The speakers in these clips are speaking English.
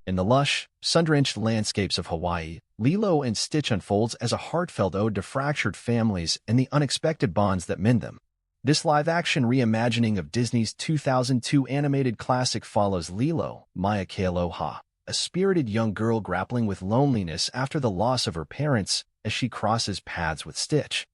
In the lush, sun-drenched landscapes of Hawaii, Lilo and Stitch unfolds as a heartfelt ode to fractured families and the unexpected bonds that mend them. This live-action reimagining of Disney's 2002 animated classic follows Lilo, Maya Kealoha, a spirited young girl grappling with loneliness after the loss of her parents as she crosses paths with Stitch,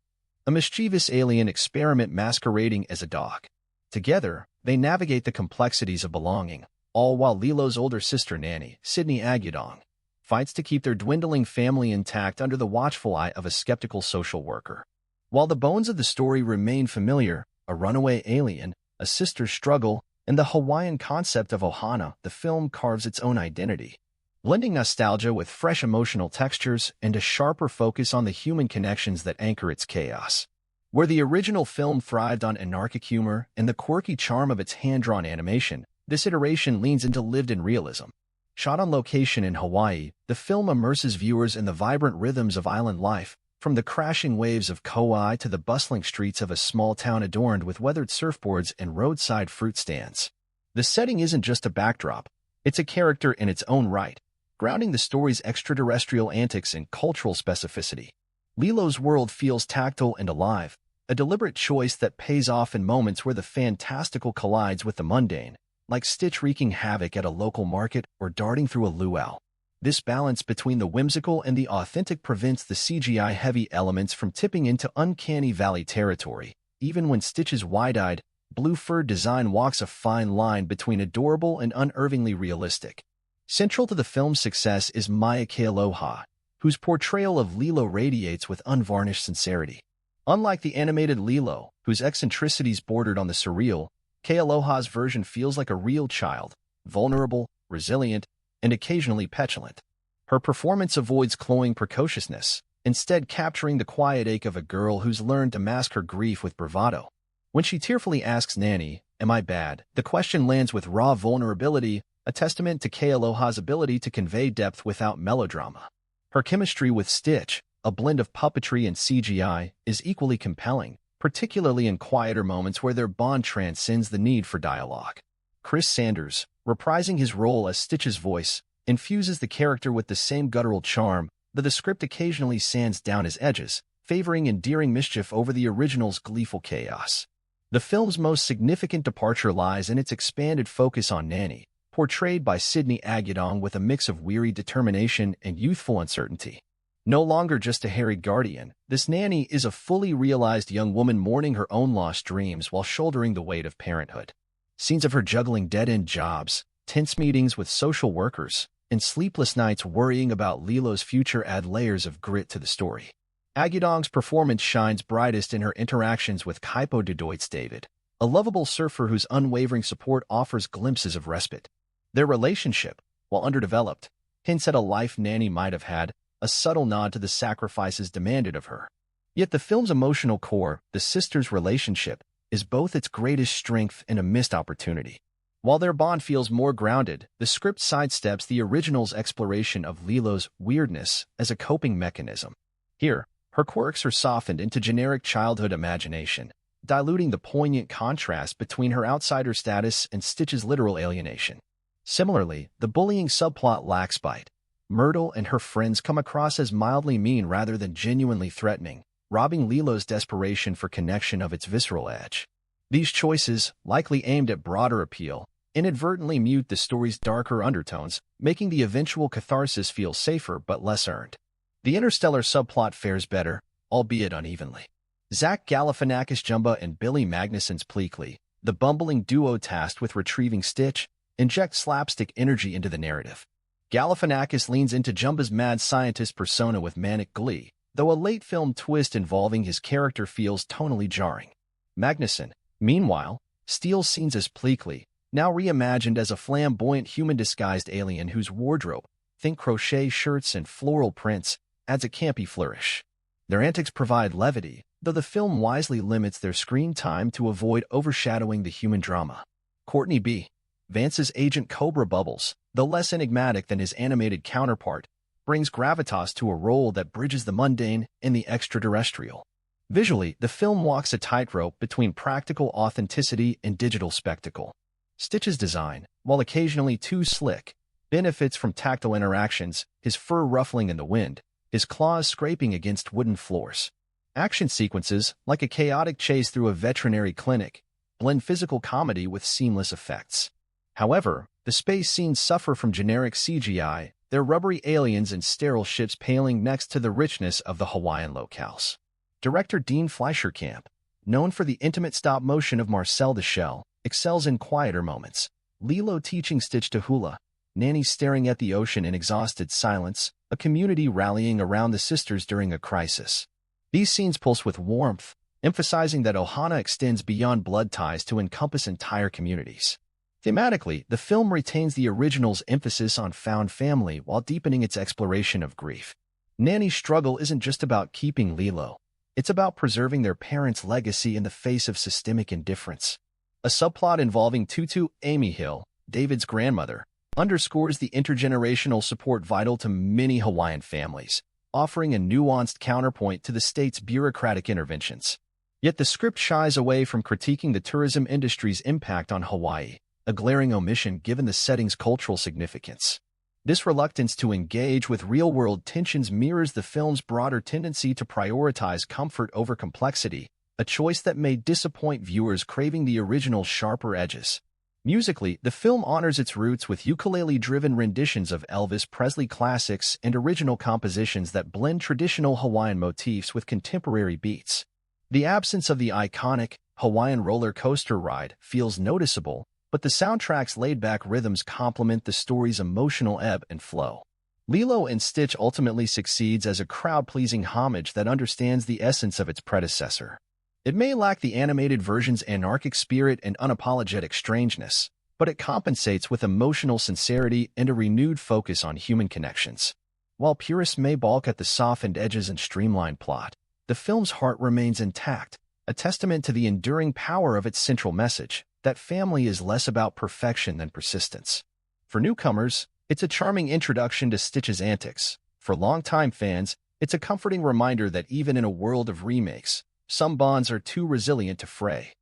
a mischievous alien experiment masquerading as a dog. Together, they navigate the complexities of belonging, all while Lilo's older sister Nanny, Sydney Agyudong, fights to keep their dwindling family intact under the watchful eye of a skeptical social worker. While the bones of the story remain familiar, a runaway alien, a sister's struggle, and the Hawaiian concept of ohana, the film carves its own identity, blending nostalgia with fresh emotional textures and a sharper focus on the human connections that anchor its chaos. Where the original film thrived on anarchic humor and the quirky charm of its hand-drawn animation, this iteration leans into lived-in realism. Shot on location in Hawaii, the film immerses viewers in the vibrant rhythms of island life, from the crashing waves of Kauai to the bustling streets of a small town adorned with weathered surfboards and roadside fruit stands. The setting isn't just a backdrop, it's a character in its own right, grounding the story's extraterrestrial antics in cultural specificity. Lilo's world feels tactile and alive, a deliberate choice that pays off in moments where the fantastical collides with the mundane, like Stitch wreaking havoc at a local market or darting through a luau. This balance between the whimsical and the authentic prevents the CGI-heavy elements from tipping into uncanny valley territory, even when Stitch's wide-eyed, blue-furred design walks a fine line between adorable and unnervingly realistic. Central to the film's success is Maya Kealoha, whose portrayal of Lilo radiates with unvarnished sincerity. Unlike the animated Lilo, whose eccentricities bordered on the surreal, Kealoha's version feels like a real child, vulnerable, resilient, and occasionally petulant. Her performance avoids cloying precociousness, instead capturing the quiet ache of a girl who's learned to mask her grief with bravado. When she tearfully asks Nanny, "Am I bad?" the question lands with raw vulnerability, a testament to Kealoha's ability to convey depth without melodrama. Her chemistry with Stitch, a blend of puppetry and CGI, is equally compelling, particularly in quieter moments where their bond transcends the need for dialogue. Chris Sanders, reprising his role as Stitch's voice, infuses the character with the same guttural charm, though the script occasionally sands down his edges, favoring endearing mischief over the original's gleeful chaos. The film's most significant departure lies in its expanded focus on Nanny, portrayed by Sydney Agyudong with a mix of weary determination and youthful uncertainty. No longer just a harried guardian, this Nanny is a fully realized young woman mourning her own lost dreams while shouldering the weight of parenthood. Scenes of her juggling dead-end jobs, tense meetings with social workers, and sleepless nights worrying about Lilo's future add layers of grit to the story. Agyudong's performance shines brightest in her interactions with Kaipo Dudoit's David, a lovable surfer whose unwavering support offers glimpses of respite. Their relationship, while underdeveloped, hints at a life Nanny might have had, a subtle nod to the sacrifices demanded of her. Yet the film's emotional core, the sisters' relationship, is both its greatest strength and a missed opportunity. While their bond feels more grounded, the script sidesteps the original's exploration of Lilo's weirdness as a coping mechanism. Here, her quirks are softened into generic childhood imagination, diluting the poignant contrast between her outsider status and Stitch's literal alienation. Similarly, the bullying subplot lacks bite. Myrtle and her friends come across as mildly mean rather than genuinely threatening, robbing Lilo's desperation for connection of its visceral edge. These choices, likely aimed at broader appeal, inadvertently mute the story's darker undertones, making the eventual catharsis feel safer but less earned. The interstellar subplot fares better, albeit unevenly. Zach Galifianakis' Jumba and Billy Magnuson's Pleakley, the bumbling duo tasked with retrieving Stitch, inject slapstick energy into the narrative. Galifianakis leans into Jumba's mad scientist persona with manic glee, though a late-film twist involving his character feels tonally jarring. Magnuson, meanwhile, steals scenes as Pleakley, now reimagined as a flamboyant human-disguised alien whose wardrobe, think crochet shirts and floral prints, adds a campy flourish. Their antics provide levity, though the film wisely limits their screen time to avoid overshadowing the human drama. Courtney B. Vance's Agent Cobra Bubbles, though less enigmatic than his animated counterpart, brings gravitas to a role that bridges the mundane and the extraterrestrial. Visually, the film walks a tightrope between practical authenticity and digital spectacle. Stitch's design, while occasionally too slick, benefits from tactile interactions, his fur ruffling in the wind, his claws scraping against wooden floors. Action sequences, like a chaotic chase through a veterinary clinic, blend physical comedy with seamless effects. However, the space scenes suffer from generic CGI, their rubbery aliens and sterile ships paling next to the richness of the Hawaiian locales. Director Dean Fleischerkamp, known for the intimate stop-motion of Marcel the Shell, excels in quieter moments. Lilo teaching Stitch to hula, Nanny staring at the ocean in exhausted silence, a community rallying around the sisters during a crisis. These scenes pulse with warmth, emphasizing that Ohana extends beyond blood ties to encompass entire communities. Thematically, the film retains the original's emphasis on found family while deepening its exploration of grief. Nanny's struggle isn't just about keeping Lilo. It's about preserving their parents' legacy in the face of systemic indifference. A subplot involving Tutu Amy Hill, David's grandmother, underscores the intergenerational support vital to many Hawaiian families, offering a nuanced counterpoint to the state's bureaucratic interventions. Yet the script shies away from critiquing the tourism industry's impact on Hawaii, a glaring omission given the setting's cultural significance. This reluctance to engage with real-world tensions mirrors the film's broader tendency to prioritize comfort over complexity, a choice that may disappoint viewers craving the original's sharper edges. Musically, the film honors its roots with ukulele-driven renditions of Elvis Presley classics and original compositions that blend traditional Hawaiian motifs with contemporary beats. The absence of the iconic Hawaiian roller coaster ride feels noticeable, but the soundtrack's laid-back rhythms complement the story's emotional ebb and flow. Lilo and Stitch ultimately succeeds as a crowd-pleasing homage that understands the essence of its predecessor. It may lack the animated version's anarchic spirit and unapologetic strangeness, but it compensates with emotional sincerity and a renewed focus on human connections. While purists may balk at the softened edges and streamlined plot, the film's heart remains intact, a testament to the enduring power of its central message, that family is less about perfection than persistence. For newcomers, it's a charming introduction to Stitch's antics. For longtime fans, it's a comforting reminder that even in a world of remakes, some bonds are too resilient to fray.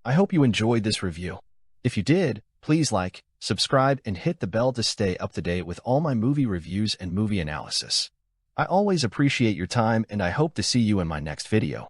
I hope you enjoyed this review. If you did, please like, subscribe, and hit the bell to stay up to date with all my movie reviews and movie analysis. I always appreciate your time, and I hope to see you in my next video.